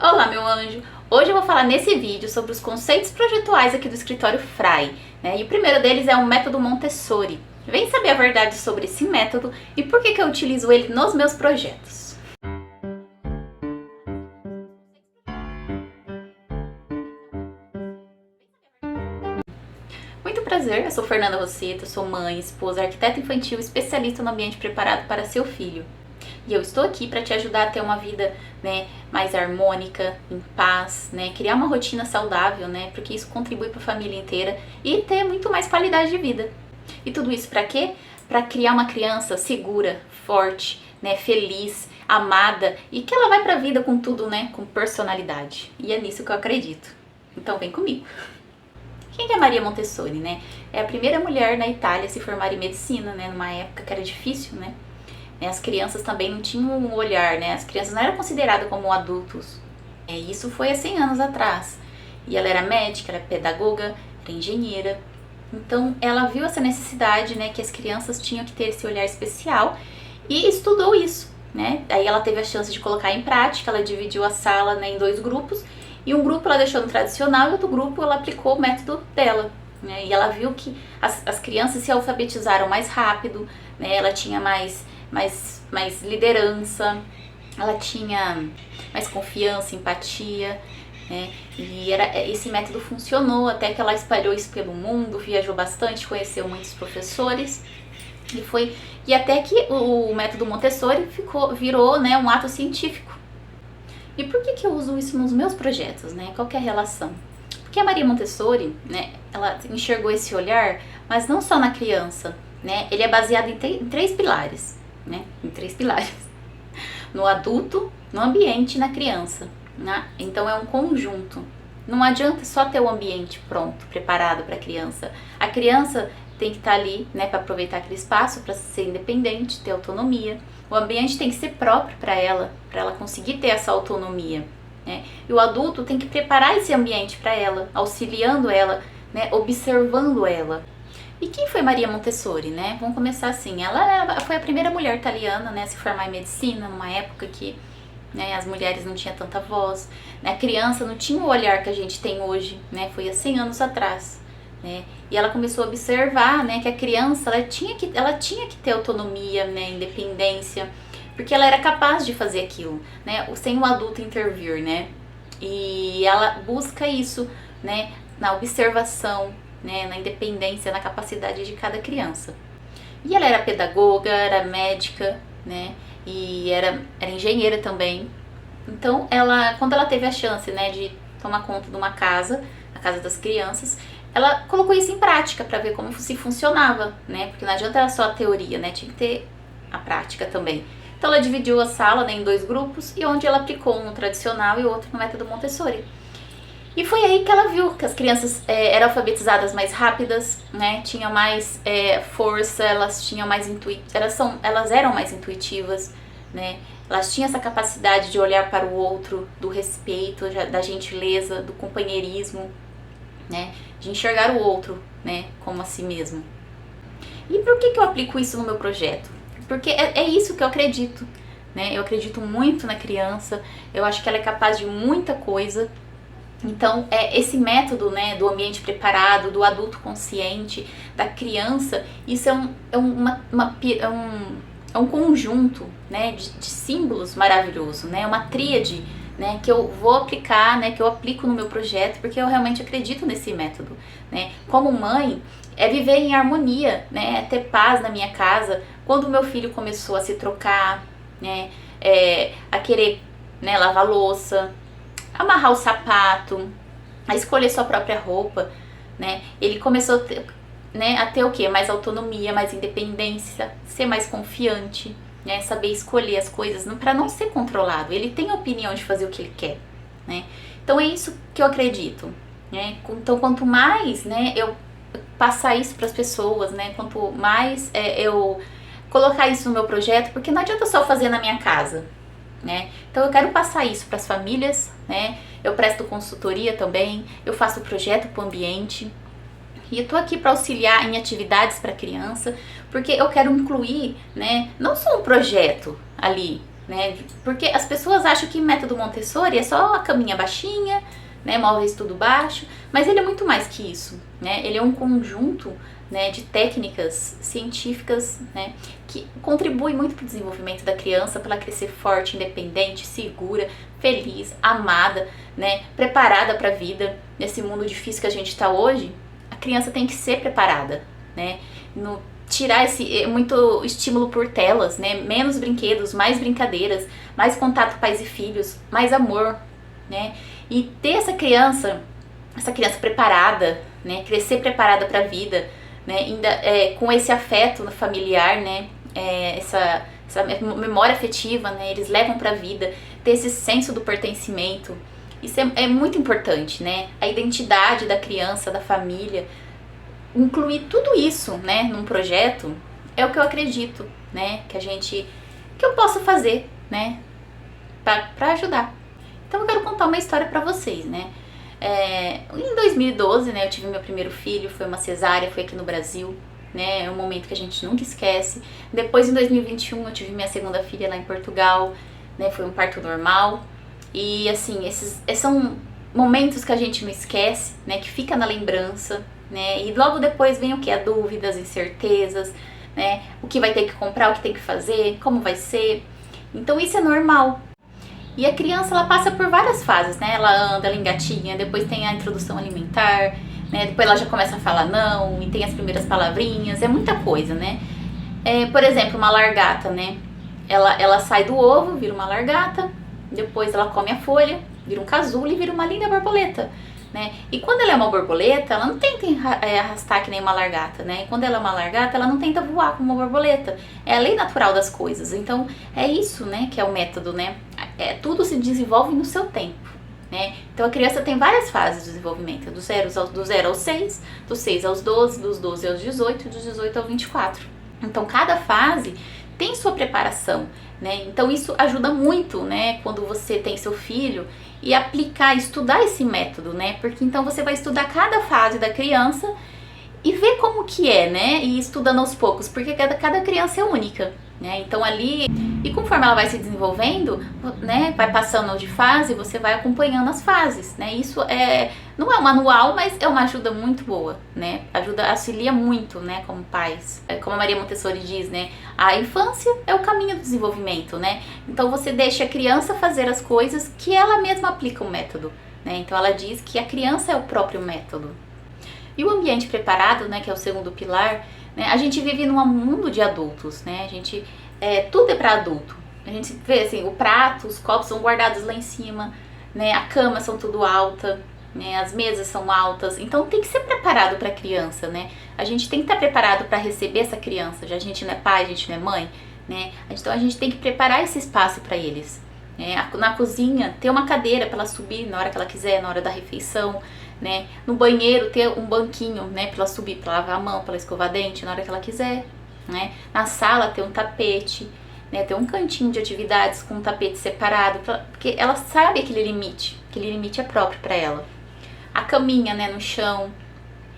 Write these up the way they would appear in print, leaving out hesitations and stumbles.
Olá, meu anjo! Hoje eu vou falar nesse vídeo sobre os conceitos projetuais aqui do escritório Frai, né? E o primeiro deles é o método Montessori. Vem saber a verdade sobre esse método e por que eu utilizo ele nos meus projetos. Muito prazer, eu sou Fernanda Rosseto, sou mãe, esposa, arquiteta infantil, especialista no ambiente preparado para seu filho. E eu estou aqui para te ajudar a ter uma vida, né, mais harmônica, em paz, né, criar uma rotina saudável, né, porque isso contribui para a família inteira e ter muito mais qualidade de vida. E tudo isso para quê? Para criar uma criança segura, forte, né, feliz, amada e que ela vai para a vida com tudo, né, com personalidade. E é nisso que eu acredito. Então vem comigo. Quem é Maria Montessori, né? É a primeira mulher na Itália a se formar em medicina, né, numa época que era difícil, né? As crianças também não tinham um olhar, né? As crianças não eram consideradas como adultos. Isso foi há 100 anos atrás. E ela era médica, era pedagoga, era engenheira. Então ela viu essa necessidade, né, que as crianças tinham que ter esse olhar especial e estudou isso, né? Aí ela teve a chance de colocar em prática, ela dividiu a sala, né, em 2 grupos. E um grupo ela deixou no tradicional e outro grupo ela aplicou o método dela. Né? E ela viu que as crianças se alfabetizaram mais rápido, né? Ela tinha mais liderança, ela tinha mais confiança, empatia, né? E esse método funcionou até que ela espalhou isso pelo mundo, viajou bastante, conheceu muitos professores e até que o método Montessori virou, né, um ato científico. E por que eu uso isso nos meus projetos, né? Qual que é a relação? Porque a Maria Montessori, né, ela enxergou esse olhar, mas não só na criança, né? Ele é baseado em 3 pilares. Né? Em 3 pilares: no adulto, no ambiente e na criança, né? Então é um conjunto. Não adianta só ter o ambiente pronto, preparado para a criança. A criança tem que estar ali, né, para aproveitar aquele espaço, para ser independente, ter autonomia. O ambiente tem que ser próprio para ela conseguir ter essa autonomia, né? E o adulto tem que preparar esse ambiente para ela, auxiliando ela, né, observando ela. E quem foi Maria Montessori, né? Vamos começar assim. Ela foi a primeira mulher italiana, né, a se formar em medicina, numa época que, né, as mulheres não tinham tanta voz, né? A criança não tinha o olhar que a gente tem hoje, né? Foi há 100 anos atrás, né? E ela começou a observar, né, que a criança ela tinha que ter autonomia, né, independência, porque ela era capaz de fazer aquilo, né, sem o adulto intervir, né? E ela busca isso, né, na observação, né, na independência, na capacidade de cada criança. E ela era pedagoga, era médica, né, e era engenheira também. Então, quando ela teve a chance, né, de tomar conta de uma casa, a casa das crianças, ela colocou isso em prática para ver como se funcionava, né, porque não adianta só a teoria, né, tinha que ter a prática também. Então, ela dividiu a sala, né, em 2 grupos e onde ela aplicou um no tradicional e outro no método Montessori. E foi aí que ela viu que as crianças eram alfabetizadas mais rápidas, né? Tinham mais força, elas eram mais intuitivas, né? Elas tinham essa capacidade de olhar para o outro, do respeito, da gentileza, do companheirismo, né? De enxergar o outro, né, como a si mesmo. E por que eu aplico isso no meu projeto? Porque é isso que eu acredito, né? Eu acredito muito na criança, eu acho que ela é capaz de muita coisa. Então, esse método, né, do ambiente preparado, do adulto consciente, da criança, isso é um conjunto, né, de símbolos maravilhoso, né, uma tríade, né, que eu vou aplicar, né, que eu aplico no meu projeto, porque eu realmente acredito nesse método, né. Como mãe, é viver em harmonia, né, é ter paz na minha casa. Quando o meu filho começou a se trocar, né, a querer, né, lavar louça, amarrar o sapato, a escolher sua própria roupa, né? Ele começou a ter o quê? Mais autonomia, mais independência, ser mais confiante, né? Saber escolher as coisas para não ser controlado. Ele tem a opinião de fazer o que ele quer, né? Então é isso que eu acredito, né? Então quanto mais, né, eu passar isso para as pessoas, né? Quanto mais eu colocar isso no meu projeto, porque não adianta só fazer na minha casa, né? Então eu quero passar isso para as famílias, né? Eu presto consultoria também, eu faço projeto para o ambiente e eu tô aqui para auxiliar em atividades para criança, porque eu quero incluir, né, não só um projeto ali, né? Porque as pessoas acham que método Montessori é só a caminha baixinha, né, móveis tudo baixo, mas ele é muito mais que isso, né? Ele é um conjunto, né, de técnicas científicas, né, que contribui muito para o desenvolvimento da criança, para ela crescer forte, independente, segura, feliz, amada, né, preparada para a vida. Nesse mundo difícil que a gente está hoje, a criança tem que ser preparada, né? Tirar esse muito estímulo por telas, né? Menos brinquedos, mais brincadeiras, mais contato pais e filhos, mais amor, né? E ter essa criança preparada, né? Crescer preparada para a vida, né? Ainda com esse afeto familiar, né? Essa memória afetiva, né? Eles levam para a vida, ter esse senso do pertencimento. Isso é muito importante, né? A identidade da criança, da família. Incluir tudo isso, né, num projeto é o que eu acredito, né, que eu posso fazer, né, para ajudar. Então eu quero contar uma história para vocês, né. Em 2012, né, eu tive meu primeiro filho, foi uma cesárea, foi aqui no Brasil, né, é um momento que a gente nunca esquece. Depois, em 2021, eu tive minha segunda filha lá em Portugal, né, foi um parto normal. E assim, esses são momentos que a gente não esquece, né, que fica na lembrança, né, e logo depois vem o que? As dúvidas, incertezas, né, o que vai ter que comprar, o que tem que fazer, como vai ser. Então isso é normal. E a criança, ela passa por várias fases, né, ela anda, ela engatinha, depois tem a introdução alimentar, né, depois ela já começa a falar não, e tem as primeiras palavrinhas, é muita coisa, né. Por exemplo, uma largata, né, ela sai do ovo, vira uma largata, depois ela come a folha, vira um casulo e vira uma linda borboleta, né? E quando ela é uma borboleta, ela não tenta arrastar que nem uma largata, né? E quando ela é uma largata, ela não tenta voar como uma borboleta. É a lei natural das coisas. Então, é isso, né, que é o método, né? Tudo se desenvolve no seu tempo, né? Então, a criança tem várias fases de desenvolvimento. Do 0 aos 6, dos 6 aos 12, dos 12 aos 18, dos 18 aos 24. Então, cada fase tem sua preparação, né? Então, isso ajuda muito, né, quando você tem seu filho e aplicar, estudar esse método, né? Porque então você vai estudar cada fase da criança e ver como que é, né? E estudando aos poucos, porque cada criança é única, né? Então ali, e conforme ela vai se desenvolvendo, né? Vai passando de fase, você vai acompanhando as fases, né? Isso não é um manual, mas é uma ajuda muito boa, né? Auxilia muito, né? Como pais. Como a Maria Montessori diz, né? A infância é o caminho do desenvolvimento, né? Então você deixa a criança fazer as coisas que ela mesma aplica o método, né? Então ela diz que a criança é o próprio método. E o ambiente preparado, né, que é o segundo pilar, né, a gente vive num mundo de adultos, né, tudo é para adulto. A gente vê assim, o prato, os copos são guardados lá em cima, né, a cama são tudo alta, né, as mesas são altas, então tem que ser preparado para a criança, né, a gente tem que estar preparado para receber essa criança, já a gente não é pai, a gente não é mãe, né, então a gente tem que preparar esse espaço para eles. Na cozinha, ter uma cadeira para ela subir na hora que ela quiser, na hora da refeição, né? No banheiro, ter um banquinho, né, para ela subir, para lavar a mão, para ela escovar dente na hora que ela quiser, né? Na sala, ter um tapete, né, ter um cantinho de atividades com um tapete separado, porque ela sabe aquele limite é próprio para ela. A caminha, né, no chão.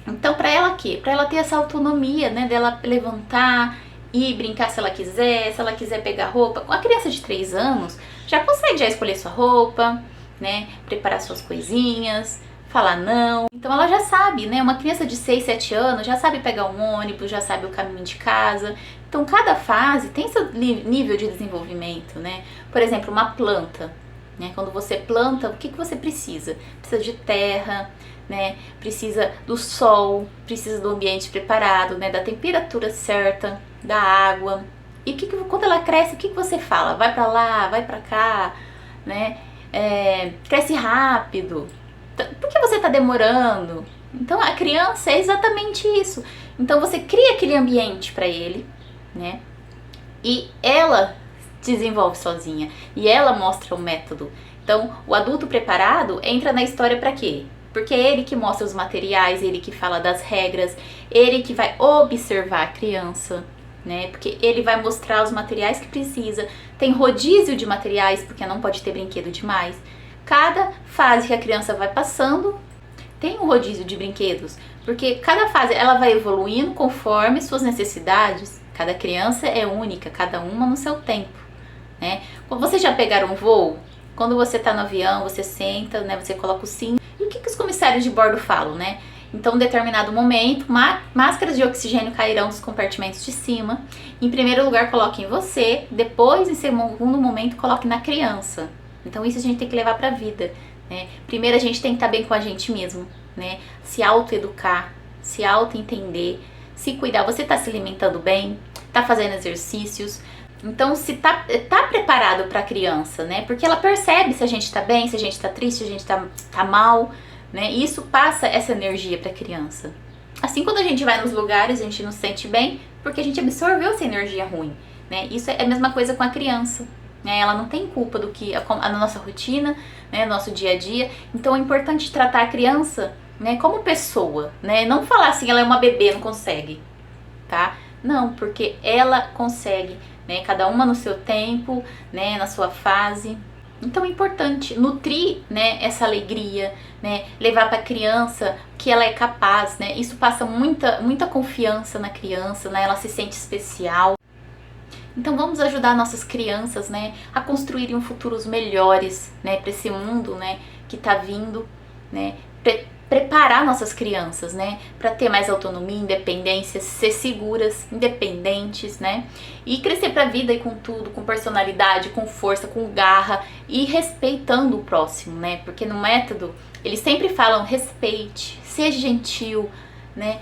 Então, para ela quê? Para ela ter essa autonomia, né, dela levantar e brincar se ela quiser pegar roupa. Com a criança de 3 anos, já consegue já escolher sua roupa, né, preparar suas coisinhas, falar não. Então ela já sabe, né, uma criança de 6, 7 anos já sabe pegar um ônibus, já sabe o caminho de casa. Então cada fase tem seu nível de desenvolvimento, né. Por exemplo, uma planta, né, quando você planta, o que você precisa? Precisa de terra, né, precisa do sol, precisa do ambiente preparado, né, da temperatura certa, da água. E quando ela cresce, o que você fala? Vai pra lá, vai pra cá, né? Cresce rápido. Por que você tá demorando? Então a criança é exatamente isso. Então você cria aquele ambiente pra ele, né? E ela desenvolve sozinha. E ela mostra o método. Então o adulto preparado entra na história pra quê? Porque é ele que mostra os materiais, ele que fala das regras, ele que vai observar a criança, né? Porque ele vai mostrar os materiais que precisa. Tem rodízio de materiais, porque não pode ter brinquedo demais. Cada fase que a criança vai passando tem um rodízio de brinquedos, porque cada fase ela vai evoluindo conforme suas necessidades. Cada criança é única, cada uma no seu tempo, né? Quando vocês já pegaram um voo, quando você está no avião, você senta, né? Você coloca o cinto. E o que os comissários de bordo falam, né? Então, em determinado momento, máscaras de oxigênio cairão dos compartimentos de cima. Em primeiro lugar, coloque em você. Depois, em segundo momento, coloque na criança. Então, isso a gente tem que levar para a vida, né? Primeiro, a gente tem que estar bem com a gente mesmo, né? Se autoeducar, se auto-entender, se cuidar. Você está se alimentando bem? Está fazendo exercícios? Então, se tá preparado para a criança, né? Porque ela percebe se a gente está bem, se a gente está triste, se a gente tá mal, né? E isso passa essa energia para a criança. Assim, quando a gente vai nos lugares, a gente não se sente bem porque a gente absorveu essa energia ruim, né? Isso é a mesma coisa com a criança, né? Ela não tem culpa do que a nossa rotina, né? Nosso dia a dia. Então, é importante tratar a criança, né? Como pessoa, né? Não falar assim, ela é uma bebê, não consegue, tá? Não, porque ela consegue, né? Cada uma no seu tempo, né? Na sua fase. Então é importante nutrir, né, essa alegria, né? Levar para a criança que ela é capaz, né? Isso passa muita confiança na criança, né? Ela se sente especial. Então vamos ajudar nossas crianças, né, a construírem um futuros melhores, né, para esse mundo, né, que está vindo, né? Preparar nossas crianças, né, para ter mais autonomia, independência, ser seguras, independentes, né, e crescer para a vida e com tudo, com personalidade, com força, com garra e respeitando o próximo, né, porque no método eles sempre falam respeite, seja gentil, né,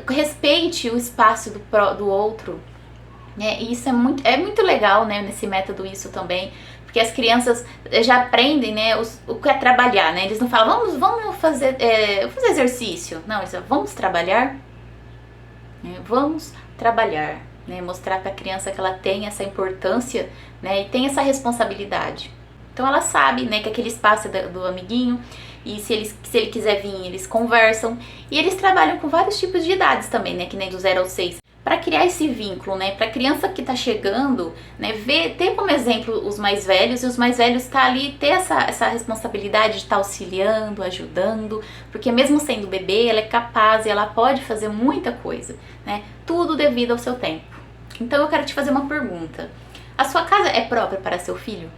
respeite o espaço do outro, né, e isso é muito legal, né, nesse método isso também. Porque as crianças já aprendem, né, o que é trabalhar, né? Eles não falam, vamos fazer exercício. Não, eles falam, vamos trabalhar. Vamos trabalhar, né? Mostrar para a criança que ela tem essa importância, né? E tem essa responsabilidade. Então ela sabe, né, que aquele espaço é do amiguinho. E se ele quiser vir, eles conversam. E eles trabalham com vários tipos de idades também, né? Que nem do 0 ao 6. Para criar esse vínculo, né, para a criança que está chegando, né, ter como exemplo os mais velhos, e os mais velhos tá ali, ter essa responsabilidade de estar auxiliando, ajudando, porque mesmo sendo bebê, ela é capaz e ela pode fazer muita coisa, né, tudo devido ao seu tempo. Então eu quero te fazer uma pergunta: a sua casa é própria para seu filho?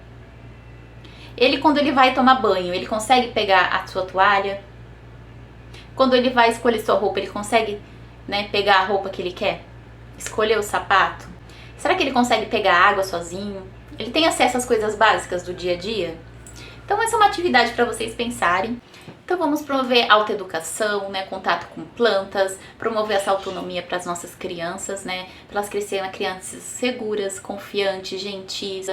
Ele, quando ele vai tomar banho, ele consegue pegar a sua toalha? Quando ele vai escolher sua roupa, ele consegue, né, pegar a roupa que ele quer? Escolher o sapato? Será que ele consegue pegar água sozinho? Ele tem acesso às coisas básicas do dia a dia? Então essa é uma atividade para vocês pensarem. Então vamos promover autoeducação, né, contato com plantas, promover essa autonomia para as nossas crianças, né, para elas crescerem crianças seguras, confiantes, gentis.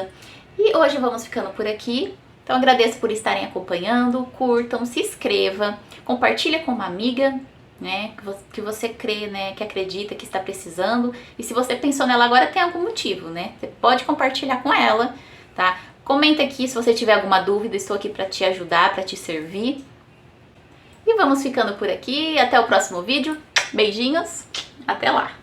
E hoje vamos ficando por aqui. Então agradeço por estarem acompanhando, curtam, se inscreva, compartilha com uma amiga, né, que você crê, né, que acredita, que está precisando. E se você pensou nela agora, tem algum motivo, né? Você pode compartilhar com ela, tá? Comenta aqui se você tiver alguma dúvida, estou aqui para te ajudar, para te servir. E vamos ficando por aqui, até o próximo vídeo. Beijinhos, até lá!